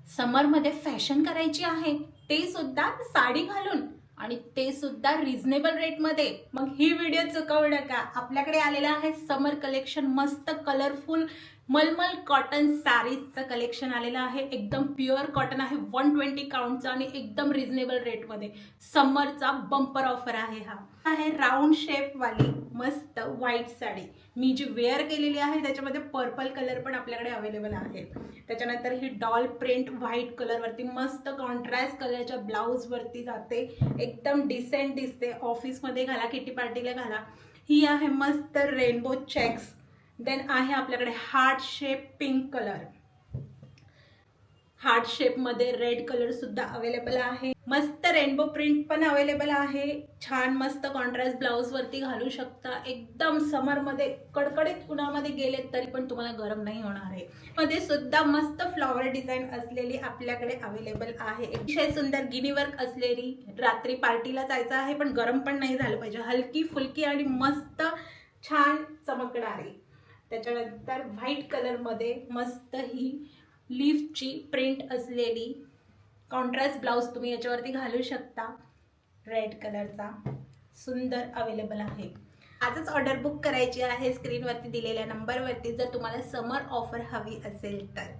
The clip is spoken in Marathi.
समरमध्ये फॅशन करायची आहे, ते सुद्धा साडी घालून आणि ते सुद्धा रिझनेबल रेटमध्ये, मग ही व्हिडिओ चुकवू नका। आपल्याकडे आलेला आहे समर कलेक्शन, मस्त कलरफुल मलमल कॉटन साडीजचं कलेक्शन आलेलं आहे। एकदम प्युअर कॉटन आहे, 120 काउंटचा आणि एकदम रिझनेबल रेटमध्ये समरचा बंपर ऑफर आहे। हा आहे राऊंड शेप वाली मस्त व्हाईट साडी, मी जी वेअर केलेली आहे त्याच्यामध्ये पर्पल कलर पण आपल्याकडे अवेलेबल आहे। त्याच्यानंतर ही डॉल प्रिंट व्हाईट कलर वरती मस्त कॉन्ट्रास्ट कलरच्या ब्लाउज वरती जाते, एकदम डिसेंट दिसते, ऑफिस मध्ये घाला, किटी पार्टीला घाला। ही आहे मस्त रेनबो चेक्स, देन आहे आपल्याकडे heart shape pink colour, heart shape मध्ये रेड कलर सुद्धा अवेलेबल आहे। मस्त रेनबो प्रिंट पण अवेलेबल आहे, छान मस्त कॉन्ट्रास्ट ब्लाउज वरती घालू शकता। एकदम समर मध्ये कडकडीत उन्हामध्ये गेले तरी पण तुम्हाला गरम नाही होणार आहे। मध्ये सुद्धा मस्त फ्लॉवर डिझाईन असलेली आपल्याकडे अवेलेबल आहे, अतिशय सुंदर गिनी वर्क असलेली, रात्री पार्टीला जायचं आहे पण गरम पण नाही झालं पाहिजे, हलकी फुलकी आणि मस्त छान चमकणारी। त्याच्यानंतर व्हाईट कलर मध्ये मस्त ही लीफची प्रिंट असलेली कॉन्ट्रास्ट ब्लाउज तुम्ही याच्यावरती घालू शकता, रेड कलरचा सुंदर अवेलेबल आहे। आजच ऑर्डर बुक करायची आहे स्क्रीनवरती दिलेल्या नंबरवरती, जर तुम्हाला समर ऑफर हवी असेल तर।